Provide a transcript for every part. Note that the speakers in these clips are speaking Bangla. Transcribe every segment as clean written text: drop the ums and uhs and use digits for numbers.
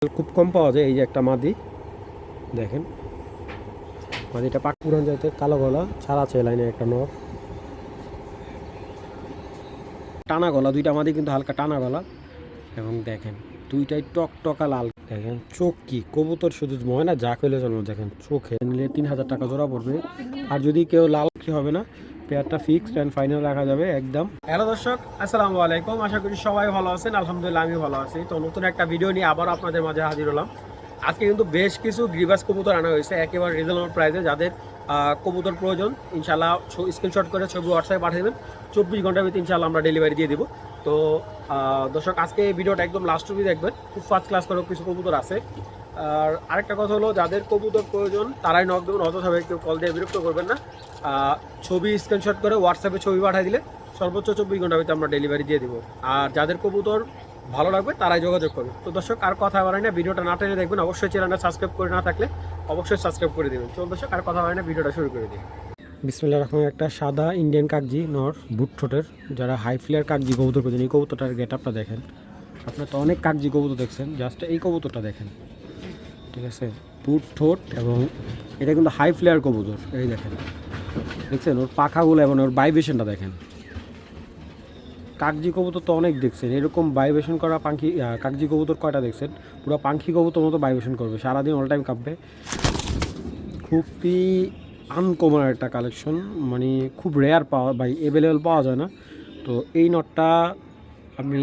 খুব কম পাওয়া যায়। এই যে একটা মাদি দেখেন, মাদিটা পাক পুরান জাতের, কালো গলা, ছাড়া আছে লাইনে একটা নর, টানা গলা। দুইটা মাদি কিন্তু হালকা টানা গলা, এবং দেখেন দুইটাই টকটকা লাল। দেখেন চোখ কি কবুতর, শুধু ময়না যা কইলে চলবে। দেখেন চোখে নিলে 3000 টাকা জোড়া পড়বে। আর যদি কেউ লাল হবে না, পেয়ারটা ফিক্সড অ্যান্ড ফাইনাল রাখা যাবে একদম। হ্যালো দর্শক, আসসালামু আলাইকুম। আশা করি সবাই ভালো আছেন। আলহামদুলিল্লাহ আমি ভালো আছি। তো নতুন একটা ভিডিও নিয়ে আবার আপনাদের মাঝে হাজির হলাম। আজকে কিন্তু বেশ কিছু গ্রিবাস কবুতর আনা হয়েছে একেবারে রিজনেবল প্রাইসে। যাদের কবুতর প্রয়োজন ইনশাল্লাহ স্ক্রিনশট করে ছবি হোয়াটসঅ্যাপে পাঠিয়ে দেবেন। 24 ঘন্টার ভিতরে ইনশাল্লাহ আমরা ডেলিভারি দিয়ে দিব। তো দর্শক, আজকে এই ভিডিওটা একদম লাস্ট অবধি দেখবেন। খুব ফার্স্ট ক্লাস করে কিছু কবুতর আছে। আর আরেকটা কথা হলো, যাদের কবুতর প্রয়োজন তারাই নক দেবেন, অযথাভাবে কেউ কল দিয়ে বিরক্ত করবেন না। ছবি স্ক্রিনশট করে হোয়াটসঅ্যাপে ছবি পাঠিয়ে দিলে সর্বোচ্চ 24 ঘন্টার ভিতরে আমরা ডেলিভারি দিয়ে দিব। আর যাদের কবুতর ভালো লাগবে তারাই যোগাযোগ করবে। তো দর্শক, আর কথা বাড়াই না, ভিডিওটা না টেনে দেখবেন। অবশ্যই চ্যানেলটা সাবস্ক্রাইব করে না থাকলে অবশ্যই সাবস্ক্রাইব করে দেবেন। চল দর্শক, আর কথা বাড়াই না, ভিডিওটা শুরু করে দিই। বিসমিল্লাহির রহমানির রহিম। একটা সাদা ইন্ডিয়ান কাকজি নর, বুট ঠোঁটের। যারা হাই ফ্লেয়ার কাকজি কবুতর করছেন, এই কবুতরটার গেট আপটা দেখেন। আপনার তো অনেক কাকজি কবুতর দেখছেন, জাস্ট এই কবুতরটা দেখেন, ঠিক আছে। বুট ঠোঁট, এবং এটা কিন্তু হাই ফ্লেয়ার কবুতর। এই দেখেন, দেখছেন ওর পাখাগুলো এবং ওর ভাইব্রেশনটা দেখেন। কাকজি কবুতর তো অনেক দেখছেন, এরকম ভাইব্রেশন করা পাখি। কাকজি কবুতর কয়টা দেখছেন? পুরো পাখি কবুতর মতো ভাইব্রেশন করবে, সারাদিন অল টাইম কাঁপবে। খুবই আনকমন একটা কালেকশন, মানে খুব রেয়ার পাওয়া বা অ্যাভেলেবেল পাওয়া যায় না। তো এই নটটা আমি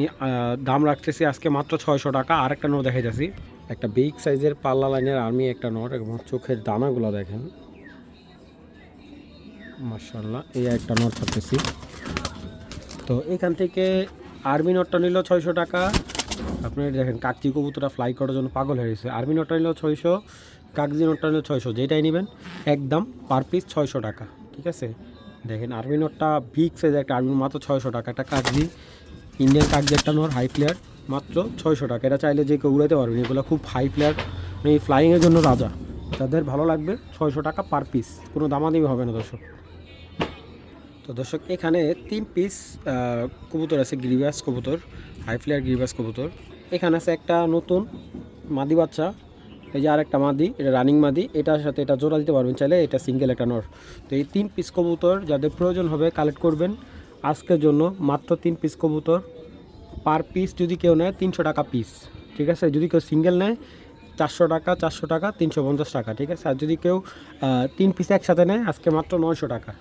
দাম রাখতেছি আজকে মাত্র 600 টাকা। আরেকটা নট দেখে যাচ্ছি, একটা বিগ সাইজের পাল্লা লাইনের আর্মি একটা নট, এবং চোখের দানাগুলো দেখেন মাশাআল্লাহ। এই একটা নট থাকতেছি। তো এখান থেকে আর্মি নটটা নিল 600 টাকা। আপনি দেখেন কাকজি কবুতরটা ফ্লাই করার জন্য পাগল হয়ে গেছে। আর্মি নটটা নিল 600, কাকজি নটটা নিল 600। যেটাই নেবেন একদম পার পিস 600 টাকা, ঠিক আছে। দেখেন আর্মি নটটা বিগ সাইজ একটা আর্মি, মাত্র 600 টাকা। একটা কাকজি ইন্ডিয়ান কাকজি একটা নর হাই প্লেয়ার, মাত্র 600 টাকা। এটা চাইলে যে কেউ উড়াতে পারবেন, এগুলো খুব হাই প্লেয়ার, মানে ফ্লাইংয়ের জন্য রাজা। তাদের ভালো লাগবে 600 টাকা পার পিস, কোনো দামাদামি হবে না দর্শক। তো দর্শক, এখানে 3 পিস কবুতর আছে, গিরিবাস কবুতর, হাই ফ্লেয়ার গিরিবাস কবুতর। এখানে আছে একটা নতুন মাদি বাচ্চা, এই যে আরেকটা মাদি, এটা রানিং মাদি। এটার সাথে এটা জোড়া দিতে পারবেন চাইলে, এটা সিঙ্গেল একটা নর। তো এই 3 পিস কবুতর যাদের প্রয়োজন হবে কালেক্ট করবেন আজকের জন্য। মাত্র 3 পিস কবুতর, পার পিস যদি কেউ নেয় 300 টাকা পিস, ঠিক আছে। যদি কেউ সিঙ্গেল নেয় 400 টাকা, 400 টাকা, 350 টাকা, ঠিক আছে। আর যদি কেউ 3 পিস একসাথে নেয় আজকে মাত্র 900 টাকা,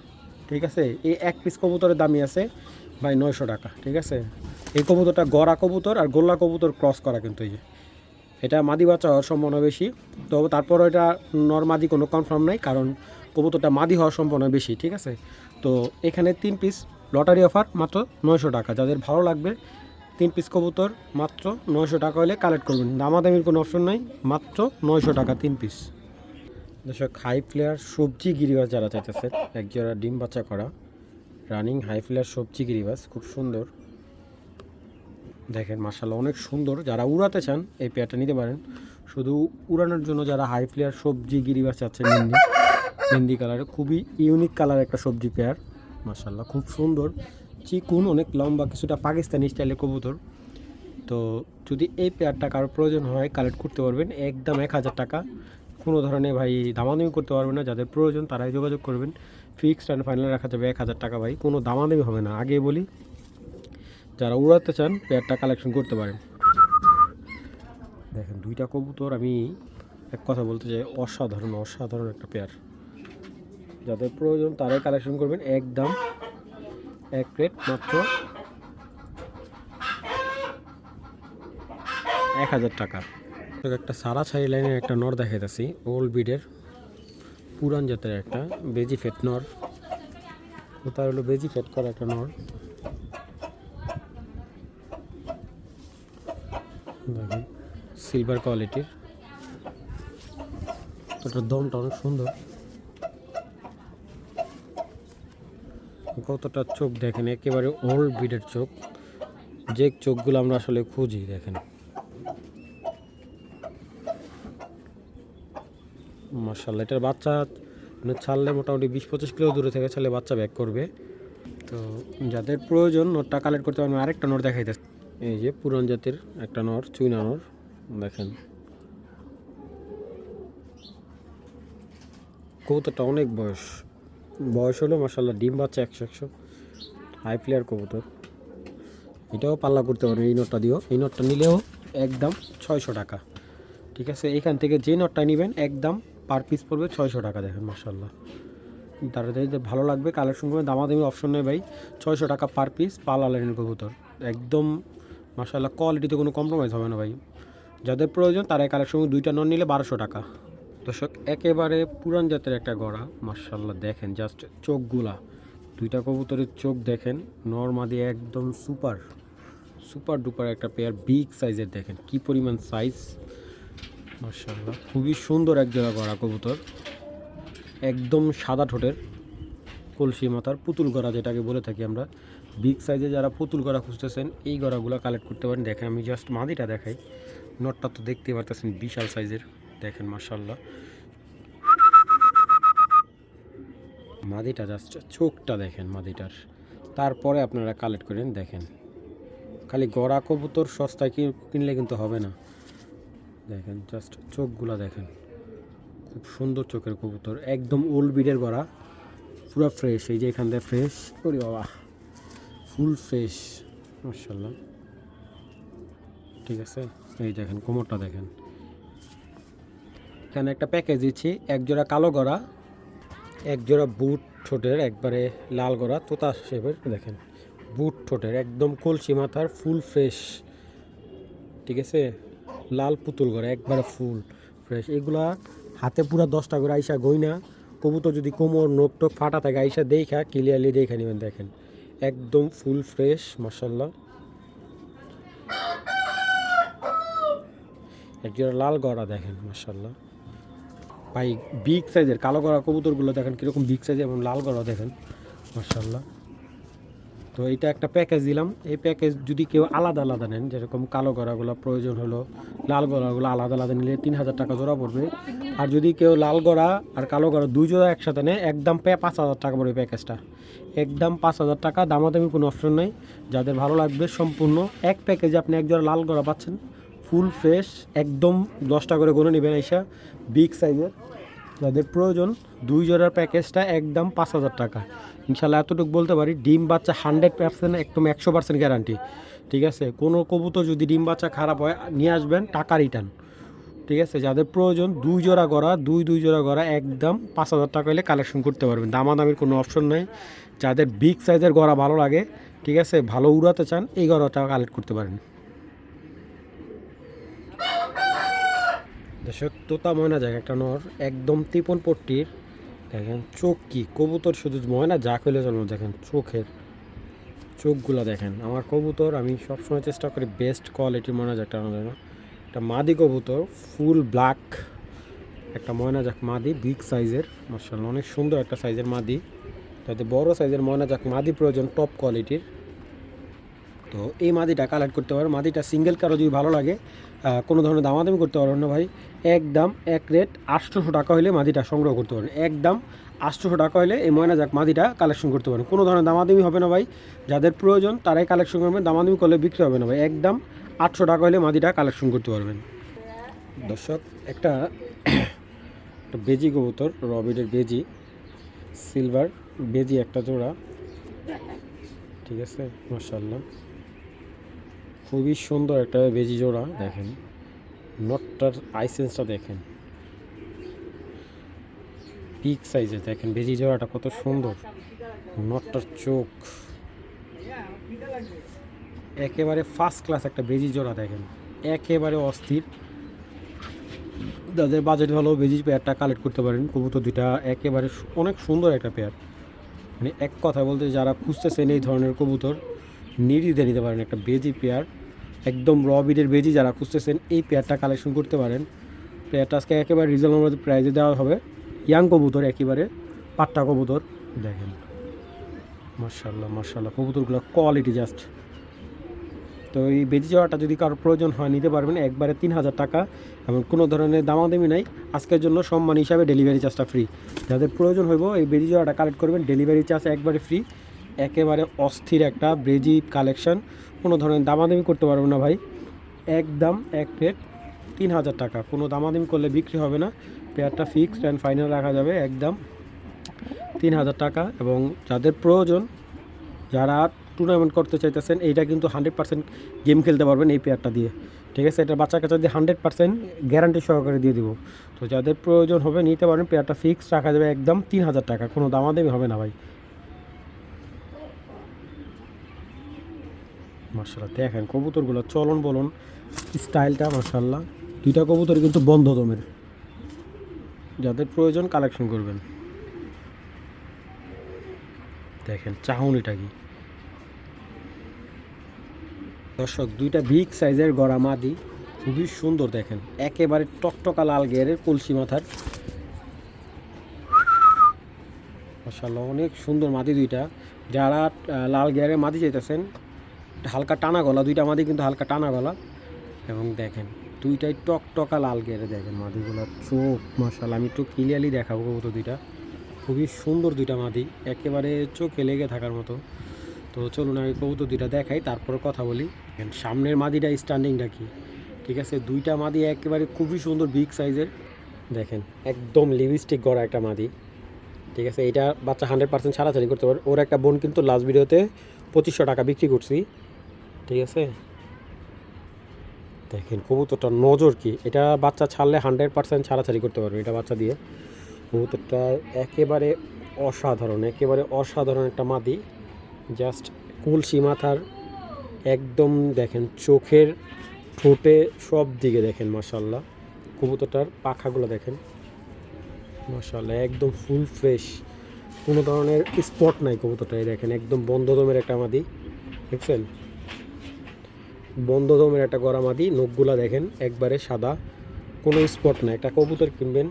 ঠিক আছে। এই এক পিস কবুতরের দামই আছে ভাই 900 টাকা, ঠিক আছে। এই কবুতরটা গড়া কবুতর আর গোল্লা কবুতর ক্রস করা, কিন্তু এই যে এটা মাদি বাচ্চা হওয়ার সম্ভাবনা বেশি। তো তারপরও এটা নর মাদি কোনো কনফার্ম নাই, কারণ কবুতরটা মাদি হওয়ার সম্ভাবনা বেশি, ঠিক আছে। তো এখানে 3 পিস লটারি অফার মাত্র 900 টাকা। যাদের ভালো লাগবে 3 পিস কবুতর মাত্র 900 টাকা হলে কালেক্ট করবেন, দামাদামির কোনো অপশন নাই, মাত্র 900 টাকা 3 পিস। দর্শক, হাই ফ্লেয়ার সবজি গিরিবাস যারা চাইতেছে, এক জোড়া ডিম বাচ্চা করা রানিং হাই ফ্লেয়ার সবজি গিরিবাস, খুব সুন্দর দেখেন মাশাআল্লাহ, অনেক সুন্দর। যারা উড়াতে চান এই পেয়ারটা নিতে পারেন। শুধু উড়ানোর জন্য যারা হাই ফ্লেয়ার সবজি গিরিবাস চাচ্ছে, মেহেন্দি কালারে, খুবই ইউনিক কালার একটা সবজি পেয়ার মাশাআল্লাহ, খুব সুন্দর চিকুন, অনেক লম্বা, কিছুটা পাকিস্তানি স্টাইলের কবুতর। তো যদি এই পেয়ারটা কারোর প্রয়োজন হয় কালেক্ট করতে পারবেন একদম 1000 টাকা। কোনো ধরনের ভাই দামাদামি করতে পারবেন না। যাদের প্রয়োজন তারাই যোগাযোগ করবেন। ফিক্সড অ্যান্ড ফাইনাল রাখা যাবে 1000 টাকা ভাই, কোনো দামাদামি হবে না। আগে বলি, যারা উড়াতে চান পেয়ারটা কালেকশন করতে পারেন। দেখেন দুইটা কবুতর, আমি এক কথা বলতে চাই, অসাধারণ অসাধারণ একটা পেয়ার। যাদের প্রয়োজন তারাই কালেকশন করবেন একদম এক রেট মাত্র 1000 টাকা। একটা সারা ছাড়ি লাইনের একটা নর দেখাইতেছি, ওল্ড বিডের পুরান জাতের একটা বেজি ফেট নর। ওটা হলো বেজি ফেট করা একটা নর। দেখেন সিলভার কোয়ালিটির, ওটার দমটা অনেক সুন্দর। কতটা চোখ দেখেন, একেবারে ওল্ড ব্রিডের চোখ, যে চোখগুলো আমরা আসলে খুঁজি। দেখেন মাশাআল্লাহ, এটার বাচ্চা ছাড়লে মোটামুটি 20-25 কিলো দূরে থেকে ছাড়লে বাচ্চা ব্যাক করবে। তো যাদের প্রয়োজন নোটটা কালেক্ট করতে পারবেন। আরেকটা নোট দেখাইতেছে, এই যে পুরান জাতের একটা নর, চুইনা নর, দেখেন কবুতরটা অনেক বয়স হলো মাশাআল্লাহ, ডিম বাচ্চা 100 হাই প্লেয়ার কবুতর। এটাও পাল্লা করতে পারবেন এই নটটা দিয়েও। এই নটটা নিলেও একদম 600 টাকা। ঠিক আছে, এখান থেকে যে নটটা নেবেন একদম পার পিস পড়বে 600 টাকা। দেখেন মাশাআল্লাহ, তাড়াতাড়ি ভালো লাগবে কালেকশন করবে, দামাদামি অপশন নেই ভাই। 600 টাকা পার পিস পালা লাইনের কবুতর, একদম মাশাআল্লাহ কোয়ালিটিতে কোনো কম্প্রোমাইজ হবে না ভাই। যাদের প্রয়োজন তারা এই কালেকশন দুইটা নন নিলে 1200 টাকা। দর্শক একেবারে পুরান জাতের একটা গড়া মাশাআল্লাহ, দেখেন জাস্ট চোখগুলা, দুইটা কবুতরের চোখ দেখেন, নরমাদি একদম সুপার ডুপার একটা পেয়ার, বিগ সাইজের। দেখেন কি পরিমাণ সাইজ মাশাআল্লাহ, খুবই সুন্দর এক জোড়া গড়া কবুতর, একদম সাদা ঠোঁটের কলসি মাথার পুতুল গড়া যেটাকে বলে থাকি আমরা। বিগ সাইজে যারা পুতুল গড়া খুঁজতেছেন এই গড়াগুলো কালেক্ট করতে পারেন। দেখেন আমি জাস্ট মাদিটা দেখাই, নটটা তো দেখতে পারতেছেন বিশাল সাইজের। দেখেন মাশাআল্লাহ, মাদিটা জাস্ট চোখটা দেখেন মাদিটার, তারপরে আপনারা কালেক্ট করেন। দেখেন খালি গড়া কবুতর সস্তায় কিনলে কিন্তু হবে না। দেখেন জাস্ট চোখগুলা দেখেন, খুব সুন্দর চোখের কবুতর, একদম ওল্ড বিডের গড়া, পুরো ফ্রেশ। এই যে এখান থেকে ফ্রেশ করি বাবা, ফুল ফ্রেশ মাশাআল্লাহ। ঠিক আছে, এই দেখেন কোমরটা দেখেন। এখানে একটা প্যাকেজ দিচ্ছি, এক জোড়া কালো গড়া, এক জোড়া বুট ঠোঁটের একবারে লাল গড়া তোতা শেপের। দেখেন বুট ঠোঁটের একদম কলসি মাথার ফুল ফ্রেশ। ঠিক আছে, লাল পুতুল গড়া একবারে ফুল ফ্রেশ। এগুলা হাতে পুরা 10টা করে আইসা গইনা, কবুতর যদি কোমর নোক টোক ফাটা থাকে আইসা দেখা ক্লিয়ারলি দেখা নেবেন। দেখেন একদম ফুল ফ্রেশ মাশাআল্লাহ। একজোড়া লাল গড়া দেখেন মাশাআল্লাহ ভাই, বিগ সাইজের কালো গড়া কবুতরগুলো দেখেন কীরকম বিগ সাইজের, এবং লাল গড়া দেখেন মাশাআল্লাহ। তো এইটা একটা প্যাকেজ দিলাম। এই প্যাকেজ যদি কেউ আলাদা আলাদা নেন, যেরকম কালো গড়াগুলো প্রয়োজন হলো, লাল গড়াগুলো আলাদা আলাদা নিলে 3000 টাকা জোড়া পড়বে। আর যদি কেউ লাল গড়া আর কালো গড়া দুই জোড়া একসাথে নেয় একদম 5000 টাকা পড়বে প্যাকেজটা, একদম 5000 টাকা। দামাদামি কোনো অপশন নেই, যাদের ভালো লাগবে সম্পূর্ণ এক প্যাকেজে আপনি এক জোড়া লাল গড়া পাচ্ছেন ফুল ফ্রেশ, একদম 10টা করে গুনে নেবেন আইসা, বিগ সাইজের। যাদের প্রয়োজন দুই জোড়ার প্যাকেজটা একদম 5000 টাকা। ইনশাল্লাহ এতটুকু বলতে পারি, ডিম বাচ্চা 100%, একদম 100% গ্যারান্টি। ঠিক আছে, কোনো কবুতর যদি ডিম বাচ্চা খারাপ হয় নিয়ে আসবেন, টাকা রিটার্ন। ঠিক আছে, যাদের প্রয়োজন দুই জোড়া গড়া, দুই জোড়া গড়া একদম 5000 টাকা হলে কালেকশন করতে পারবেন, দামাদামির কোনো অপশন নেই। যাদের বিগ সাইজের গড়া ভালো লাগে, ঠিক আছে, ভালো উড়াতে চান, এই গড়াটা কালেক্ট করতে পারেন। দর্শক তোতা ময়না যাক একটা নর, একদম 53 পট্টির। দেখেন চোখ কি কবুতর, শুধু ময়না যা হইলে চলবে। দেখেন চোখগুলো দেখেন। আমার কবুতর আমি সবসময় চেষ্টা করি বেস্ট কোয়ালিটির ময়না যাকটা আনার জন্য। একটা মাদি কবুতর ফুল ব্ল্যাক, একটা ময়না যাক মাদি, বিগ সাইজের মাশাআল্লাহ, অনেক সুন্দর একটা সাইজের মাদি। তাতে বড় সাইজের ময়না যাক মাদি প্রয়োজন টপ কোয়ালিটির, তো এই মাদিটা কালেক্ট করতে পারো। মাদিটা সিঙ্গেল কারো যদি ভালো লাগে, কোনো ধরনের দামাদামি করতে পারবেন না ভাই, একদম এক রেট 800 টাকা হলে মাদিটা সংগ্রহ করতে পারেন। একদম 800 টাকা হলে এই ময়না যাক মাদিটা কালেকশন করতে পারেন, কোনো ধরনের দামাদামি হবে না ভাই। যাদের প্রয়োজন তারাই কালেকশন করবেন, দামাদামি করলে বিক্রি হবে না ভাই। একদম 800 টাকা হলে মাদিটা কালেকশন করতে পারবেন। দর্শক একটা বেজি কবুতর, রবিডের বেজি, সিলভার বেজি একটা জোড়া। ঠিক আছে মাশাআল্লাহ, খুবই সুন্দর একটা বেজি জোড়া। দেখেন নটটার আইসেন্সটা দেখেন, বিগ সাইজে। দেখেন বেজি জোড়াটা কত সুন্দর, নটটার চোখ একেবারে ফার্স্ট ক্লাস একটা বেজি জোড়া। দেখেন একেবারে অস্থির। যাদের বাজেট ভালো বেজি পেয়ারটা কালেক্ট করতে পারেন। কবুতর দুইটা একেবারে অনেক সুন্দর একটা পেয়ার, মানে এক কথা বলতে যারা খুঁজতেছেন এই ধরনের কবুতর নির্দ্বিধে নিতে পারেন। একটা বেজি পেয়ার, একদম র বিডের বেজি যারা খুঁজতেছেন এই পেয়ারটা কালেকশন করতে পারেন। পেয়ারটা আজকে একেবারে রিজনেবল প্রাইসে দেওয়া হবে। ইয়াং কবুতর, একেবারে পাট্টা কবুতর। দেখেন মাশাআল্লাহ কবুতরগুলো কোয়ালিটি জাস্ট। তো এই বেজি জোড়াটা যদি কারোর প্রয়োজন হয় নিতে পারবেন, একবারে 3000 টাকা, এবং কোনো ধরনের দামাদামি নাই। আজকের জন্য সম্মান হিসাবে ডেলিভারি চার্জটা ফ্রি। যাদের প্রয়োজন হইব এই বেজি জোড়াটা কালেক্ট করবেন, ডেলিভারি চার্জ একবারে ফ্রি। একেবারে অস্থির একটা বেজি কালেকশন, কোনো ধরনের দামাদামি করতে পারবেন না ভাই। একদম এক রেট 3000 টাকা, কোনো দামাদামি করলে বিক্রি হবে না। পেয়ারটা ফিক্সড অ্যান্ড ফাইনাল রাখা যাবে একদম 3000 টাকা। এবং যাদের প্রয়োজন, যারা টুর্নামেন্ট করতে চাইতেছেন, এইটা কিন্তু 100% গেম খেলতে পারবেন এই পেয়ারটা দিয়ে, ঠিক আছে। এটা বাচ্চা কাচ্চা দিয়ে 100% গ্যারান্টি সহকারে দিয়ে দিব। তো যাদের প্রয়োজন হবে নিতে পারেন। পেয়ারটা ফিক্সড রাখা যাবে একদম 3000 টাকা, কোনো দামাদামি হবে না ভাই। মাশাআল্লাহ দেখেন কবুতরগুলো চলন বলুন স্টাইলটা মাশাআল্লাহ। দুইটা কবুতর কিন্তু বন্ধ দমের, যাদের প্রয়োজন কালেকশন করবেন। দেখেন চাহনিটা কি দর্শক, দুইটা বিগ সাইজের গড়া মাদি, খুবই সুন্দর। দেখেন একেবারে টকটকা লাল গেরের কলসি মাথার, মাশাআল্লাহ অনেক সুন্দর মাদি দুইটা। যারা লাল গেরের মাদি চাইতেছেন, হালকা টানা গলা, দুইটা মাদি কিন্তু হালকা টানা গলা। এবং দেখেন দুইটাই টকটকা লাল গেরে, দেখেন মাদিগুলোর চোখ মাশাআল্লাহ। আমি একটু ক্লিয়ারলি দেখাবো কবুতর দুইটা, খুবই সুন্দর দুইটা মাদি, একেবারে চোখে লেগে থাকার মতো। তো চলুন আমি কবুতর দুইটা দেখাই, তারপরে কথা বলি। সামনের মাদিটা স্ট্যান্ডিংটা কি, ঠিক আছে। দুইটা মাদি একেবারে খুবই সুন্দর বিগ সাইজের, দেখেন একদম লিপস্টিক গড়া একটা মাদি, ঠিক আছে। এটা বাচ্চা 100% ছাড়াছাড়ি করতে পারে। ওর একটা বোন কিন্তু লাস্ট ভিডিওতে 2500 টাকা বিক্রি করছি, ঠিক আছে। দেখেন কবুতরটা নজর কি, এটা বাচ্চা ছাড়লে 100% ছাড়াছাড়ি করতে পারবে এটা বাচ্চা দিয়ে। কবুতরটা একেবারে অসাধারণ, একেবারে অসাধারণ একটা মাদি, জাস্ট কলসি মাথার একদম। দেখেন চোখের ঠোঁটে সব দিকে দেখেন মাশাআল্লাহ। কবুতরটার পাখাগুলো দেখেন মাশাআল্লাহ, একদম ফুল ফ্রেশ, কোনো ধরনের স্পট নাই কবুতরটাই। দেখেন একদম বন্ধ দমের একটা মাদি, দেখছেন বন্ধ দমের একটা গড়া মাদি। নখগুলা দেখেন একবারে সাদা, কোনো স্পট নাই। একটা কবুতর কিনবেন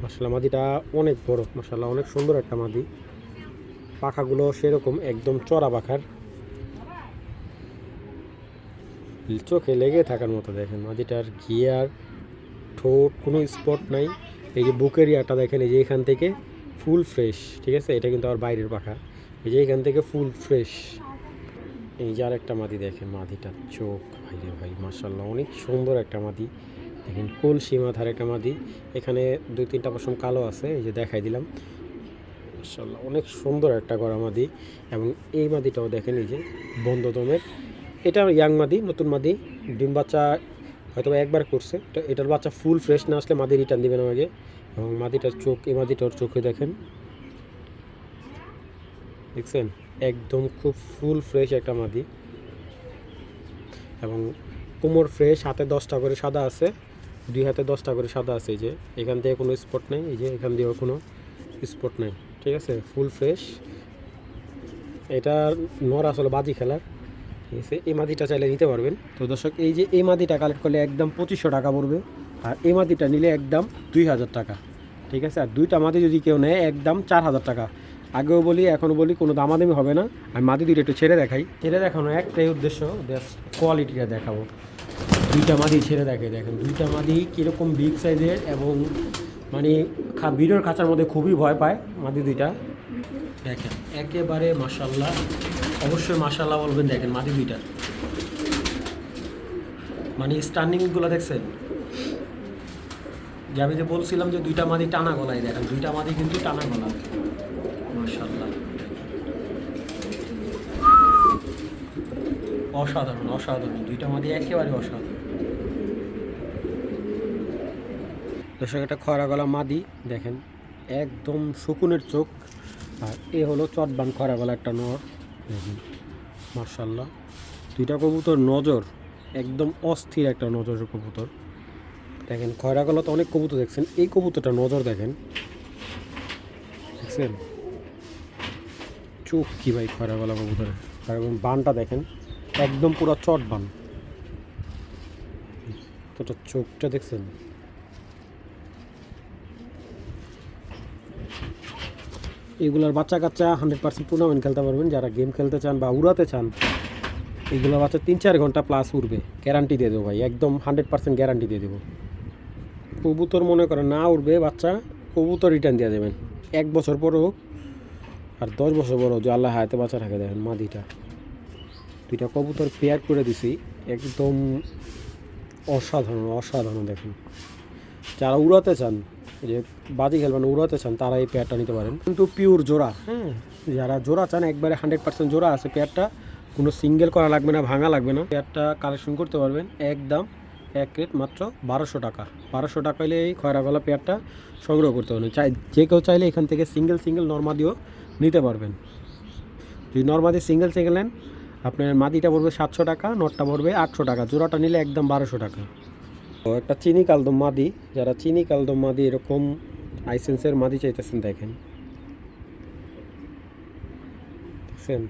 মাশাআল্লাহ, মাদিটা অনেক বড় মাশাআল্লাহ, অনেক সুন্দর একটা মাদি। পাখাগুলো সেরকম একদম চড়া পাখার, চোখে লেগে থাকার মতো। দেখেন মাদিটার গিয়ার, ঠোঁট, কোনো স্পট নাই। এই যে বুকের ইয়াটা দেখেন, এই যে এখান থেকে ফুল ফ্রেশ, ঠিক আছে। এটা কিন্তু আবার বাইরের পাখা, এই যে এখান থেকে ফুল ফ্রেশ। এই যে আরেকটা মাদি দেখেন, মাদিটার চোখ ভাই রে ভাই মাশাআল্লাহ, অনেক সুন্দর একটা মাদি। দেখেন কলসি মাথার একটা মাদি, এখানে 2-3টা পশম কালো আছে, এই যে দেখাই দিলাম মাশাআল্লাহ, অনেক সুন্দর একটা গড়া মাদি। এবং এই মাদিটাও দেখেন, এই যে বন্ধ দমের, এটা ইয়াং মাদি, নতুন মাদি, ডিম বাচ্চা হয়তো একবার করছে। এটার বাচ্চা ফুল ফ্রেশ না আসলে মাদি রিটার্ন দিবেন আমাকে। এবং মাদিটার চোখ, এই মাদিটার চোখে দেখেন, দেখছেন একদম খুব ফুল ফ্রেশ একটা মাদি। এবং কোমর ফ্রেশ, হাতে 10টা করে সাদা আছে, 2 হাতে 10টা করে সাদা আছে। এই যে এখান থেকে কোনো স্পট নেই, এই যে এখান দিয়েও কোনো স্পট নেই, ঠিক আছে ফুল ফ্রেশ। এটা নর আসলে বাজি খেলার, ঠিক আছে। এই মাদিটা চাইলে নিতে পারবেন। তো দর্শক, এই যে এই মাদিটা কালেক্ট করলে একদম 2500 টাকা পড়বে, আর এই মাদিটা নিলে একদম 2000 টাকা, ঠিক আছে। আর দুইটা মাদি যদি কেউ নেয় একদম 4000 টাকা। আগেও বলি এখনও বলি, কোনো দামাদামি হবে না। আমি মাদি দুইটা একটু ছেড়ে দেখাই, ছেড়ে দেখানো একটাই উদ্দেশ্য, জাস্ট কোয়ালিটিটা দেখাবো। দুইটা মাদি ছেড়ে দেখে, দেখেন দুইটা মাদি কীরকম বিগ সাইজের, এবং মানে ভিডিওর খাঁচার মধ্যে খুবই ভয় পায় মাদি দুইটা। দেখেন একেবারে মাশাআল্লাহ, অবশ্যই মাশাআল্লাহ বলবেন। দেখেন মাদি দুইটা মানে স্ট্যান্ডিংগুলো দেখছেন, যে আমি যে বলছিলাম যে দুইটা মাদি টানা গলায়, দেখেন দুইটা মাদি কিন্তু টানা গলা মাশাআল্লাহ, অসাধারণ অসাধারণ, দুইটা মাদি একেবারে অসাধারণ। দর্শক, একটা খয়রা গলা মাদি দেখেন, একদম শকুনের চোখ। আর এ হলো চটবান খয়রা গলা একটা নর, দেখেন মাশাআল্লাহ। দুইটা কবুতর নজর, একদম অস্থির একটা নজরের কবুতর। দেখেন খয়রা গলা তো অনেক কবুতর দেখছেন, এই কবুতরটা নজর দেখেন, দেখছেন চোখ কি ভাই খয়রা গলা কবুতরের। আর এবং বানটা দেখেন একদম পুরো চট বান, তোটা চোখটা দেখছেন। এগুলার বাচ্চা কাচ্চা 100% টুর্নামেন্ট খেলতে পারবেন। যারা গেম খেলতে চান বা উড়াতে চান, এগুলোর বাচ্চা 3-4 ঘন্টা প্লাস উড়বে, গ্যারান্টি দিয়ে দেবো ভাই, একদম 100% গ্যারান্টি দিয়ে দেবো। কবুতর মনে করেন না উড়বে বাচ্চা, কবুতর রিটার্ন দিয়ে দেবেন 1 বছর পর হোক আর 10 বছর পর হোক, যে আল্লাহ হায়াতে বাচ্চা রাখে। দেখেন মাদিটা, দুইটা কবুতর পেয়ার করে দিছি, একদম অসাধারণ অসাধারণ দেখেন, যারা উড়াতে চান, যে বাজি খেলবেন উড়াতে চান, তারা এই পেয়ারটা নিতে পারেন। কিন্তু পিওর জোড়া, হ্যাঁ, যারা জোড়া চান একবারে 100% জোড়া আছে পেয়ারটা, কোনো সিঙ্গেল করা লাগবে না, ভাঙা লাগবে না, পেয়ারটা কালেকশন করতে পারবেন একদম এক রেট মাত্র 1200 টাকা। 1200 টাকা হলে এই খয়রা গলা পেয়ারটা সংগ্রহ করতে পারবেন। যে কেউ চাইলে এখান থেকে সিঙ্গেল সিঙ্গেল নর্মাদিও নিতে পারবেন। যদি নর্মাদি সিঙ্গেল সিঙ্গেল নেন, আপনার মাদিটা পড়বে 700 টাকা, নটটা পড়বে 800 টাকা, জোড়াটা নিলে একদম 1200 টাকা। তো একটা চিনি কালদম মাদি, যারা চিনি কালদম মাদি এরকম আইসেন্সের মাদি চাইতেছেন, দেখেন দেখছেন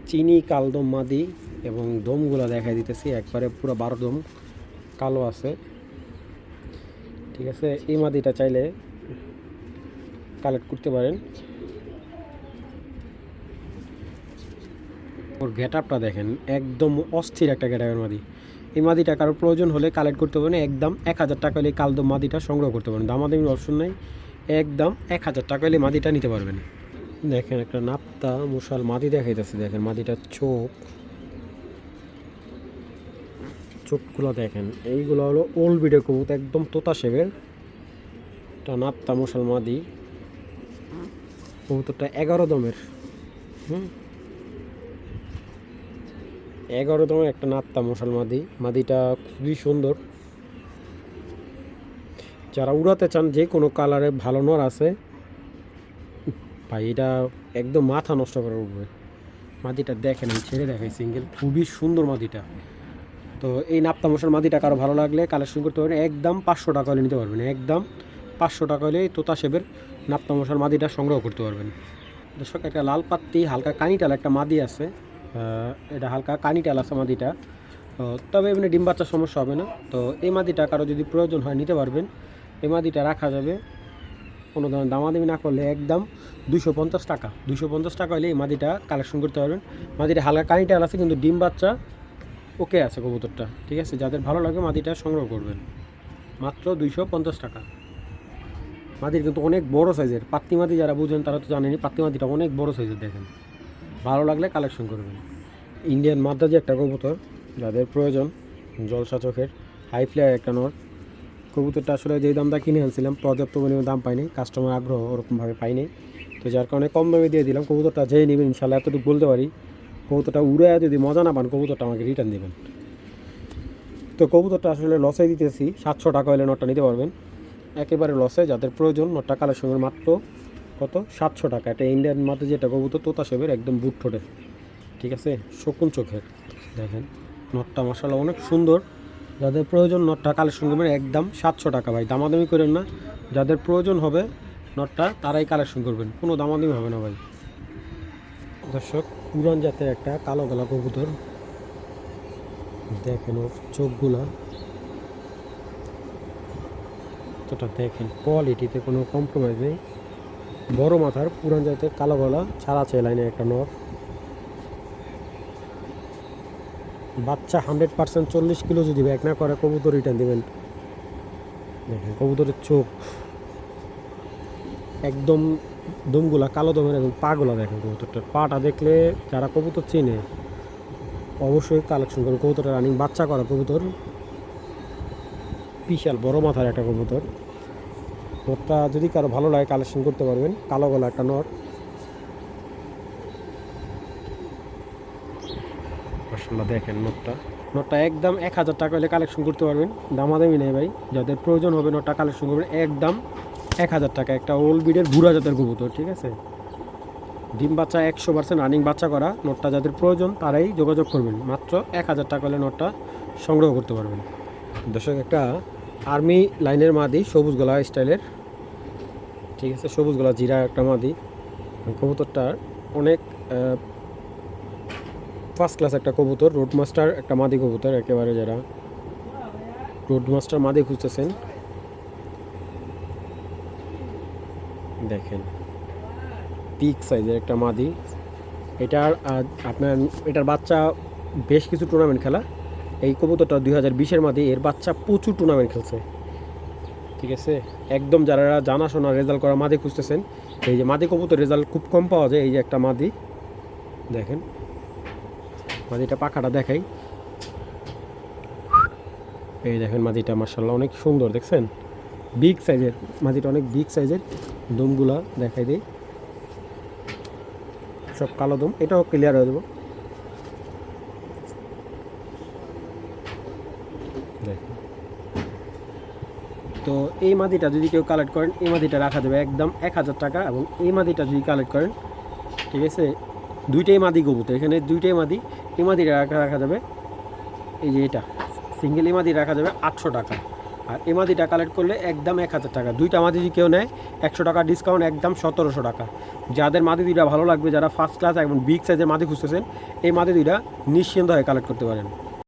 চিনি কালদম মাদি, এবং দমগুলা দেখাই দিতেছি, একবারে পুরো 12 দম কালো আছে, ঠিক আছে। এই মাদিটা চাইলে কালেক্ট করতে পারেন। ওর গেট আপটা দেখেন, একদম অস্থির একটা গেট আপের মাদি। এই মাদিটা কারোর প্রয়োজন হলে কালেক্ট করতে পারেন, একদম 1000 টাকা হলে কালদম মাদিটা সংগ্রহ করতে পারেন, দামাদামির অপশন নেই, একদম 1000 টাকা হলে মাদিটা নিতে পারবেন। দেখেন একটা নাপ্তা মশাল মাদি দেখাইতেছে, দেখেন মাদিটার চোখগুলো দেখেন, এইগুলো হলো ওল্ড বিডের কবুতর, একদম তোতা শেপের একটা নাপ্তা মশাল মাদি। কবুতরটা 11 দমের, 11 দমের একটা নাপ্তা মশাল মাদি। মাদিটা খুবই সুন্দর। যারা উড়াতে চান, যে কোনো কালারে ভালো নর আছে ভাই, এটা একদম মাথা নষ্ট করে উঠবে। মাদিটা দেখেন, আমি ছেড়ে দেখাই সিঙ্গেল, খুবই সুন্দর মাদিটা। তো এই নাপ্তা মশার মাদিটা কারো ভালো লাগলে কালেকশন করতে পারবেন, একদম 500 টাকা হলে নিতে পারবেন, একদম 500 টাকা হলে তোতা শেপের নাপ্তা মশার মাদিটা সংগ্রহ করতে পারবেন। দর্শক, একটা লাল পাত্তি হালকা কানিটাল একটা মাদি আছে, এটা হালকা কানিটাল আছে মাদিটা, তবে এমনি ডিম বাচ্চার সমস্যা হবে না। তো এই মাদিটা কারো যদি প্রয়োজন হয় নিতে পারবেন, এই মাদিটা রাখা যাবে কোনো ধরনের দামাদামি না করলে একদম 250 টাকা। 250 টাকা হলে এই মাদিটা কালেকশন করতে পারবেন। মাদিটা হালকা কানিটাল আছে, কিন্তু ডিম বাচ্চা ওকে আছে কবুতরটা, ঠিক আছে। যাদের ভালো লাগে মাদিটা সংগ্রহ করবেন, মাত্র 250 টাকা। মাদির কিন্তু অনেক বড় সাইজের, পাত্তি মাদি যারা বুঝেন তারা তো জানেনি, পাত্তি মাদিটা অনেক বড় সাইজের, দেখেন ভালো লাগলে কালেকশন করবেন। ইন্ডিয়ান মাদ্রাজি একটা কবুতর, যাদের প্রয়োজন জলসা চোখের হাই ফ্লেয়ার একটা নর। কবুতরটা আসলে যেই দামটা কিনে আনছিলাম পর্যাপ্ত পরিমাণে দাম পাইনি, কাস্টমার আগ্রহ ওরকমভাবে পাইনি, তো যার কারণে কম দামে দিয়ে দিলাম। কবুতরটা যেই নেবেন ইনশাল্লাহ এতটুকু বলতে পারি, কবুতরটা উড়ে যদি মজা না পান, কবুতরটা আমাকে রিটার্ন দেবেন। তো কবুতরটা আসলে লসে দিতেছি, 700 টাকা হলে নটটা নিতে পারবেন, একেবারে লসে। যাদের প্রয়োজন নটটা কালেকশনের মাত্র কত 700 টাকা। এটা ইন্ডিয়ান মাদ্রাজি যেটা কবুতর, তোতা শেপের, একদম বুট ঠোঁটের, ঠিক আছে, শকুন চোখের। দেখেন নটটা মাশাআল্লাহ অনেক সুন্দর। যাদের প্রয়োজন নটটা কালেকশন করবেন, একদম 700 টাকা ভাই, দামাদামি করেন না। যাদের প্রয়োজন হবে নটটা তারাই কালেকশন করবেন, কোনো দামাদামি হবে না ভাই। দর্শক, পুরান জাতের একটা কালো গলা কবুতর, দেখেন ওর চোখগুলা তোটা দেখেন, কোয়ালিটিতে কোনো কম্প্রোমাইজ নেই। বড় মাথার পুরান জাতের কালো গলা, ছাড়া চেলাইনে একটা নর, বাচ্চা 100%। 40 কিলো যদি ব্যাক না করে কবুতর রিটার্ন দেবেন। দেখেন কবুতরের চোখ একদম, দমগুলা কালো দমের, এবং পাগুলা দেখেন, কবুতরটার পাটা দেখলে যারা কবুতর চেনে অবশ্যই কালেকশন করুন। কবুতরটা রানিং বাচ্চা করা কবুতর, বিশাল বড় মাথার একটা কবুতর। নটটা যদি কারো ভালো লাগে কালেকশন করতে পারবেন, কালো গলা একটা নট। মাশাআল্লাহ দেখেন নটটা একদম 1000 টাকা হলে কালেকশন করতে পারবেন, দামাদামি নেই ভাই। যাদের প্রয়োজন হবে নটটা কালেকশন করবেন, একদম 1000 টাকা। একটা ওল্ড বিডের বুড়া জাতের কবুতর, ঠিক আছে, ডিম বাচ্চা 100% রানিং বাচ্চা করা। নটটা যাদের প্রয়োজন তারাই যোগাযোগ করবেন, মাত্র 1000 টাকা হলে নটটা সংগ্রহ করতে পারবেন। দর্শক, একটা আর্মি লাইনের মাদি, সবুজ গলা স্টাইলের, ঠিক আছে, সবুজ গলা জিরা একটা মাদি। কবুতরটার অনেক ফার্স্ট ক্লাস একটা কবুতর, রোড মাস্টার একটা মাদি কবুতর, একেবারে যারা রোড মাস্টার মাদি খুঁজতেছেন, দেখেন পিক সাইজের একটা মাদি। এটার বাচ্চা বেশ কিছু টুর্নামেন্ট খেলা। এই কবুতরটা 2020-এর মাদি, এর বাচ্চা প্রচুর টুর্নামেন্ট খেলছে, ঠিক আছে। একদম যারা জানাশোনা রেজাল্ট করা মাদি খুঁজতেছেন, এই যে মাদি কবুতর রেজাল্ট খুব কম পাওয়া যায়, এই যে একটা মাদি দেখেন, মাদিটা পাখাটা দেখাই, এই দেখেন মাদিটা মার্শাল্লাহ অনেক সুন্দর, দেখছেন বিগ সাইজের মাদিটা, অনেক বিগ সাইজের। দমগুলা দেখাই দিই, সব কালো দম, এটাও ক্লিয়ার হয়ে দেবো। দেখেন, তো এই মাদিটা যদি কেউ কালেক্ট করেন, এই মাদিটা রাখা যাবে একদম 1000 টাকা। এবং এই মাদিটা যদি কালেক্ট করেন, ঠিক আছে, দুইটাই মাদি কবুতর, এখানে দুইটাই মাদি। এই মাদিটা রাখা যাবে, এই যে এটা সিঙ্গেল এই মাদি রাখা যাবে 800 টাকা। আর এই মাদিটা কালেক্ট করলে একদম 1000 টাকা। দুইটা মাদি যদি কেউ নেয় 100 টাকা ডিসকাউন্ট, একদম 1700 টাকা। যাদের মাদি দুইটা ভালো লাগবে, যারা ফার্স্ট ক্লাস এবং বিগ সাইজের মাদি খুঁজতেছেন, এই মাদি দুইটা নিশ্চিন্ত হয়ে কালেক্ট করতে পারেন।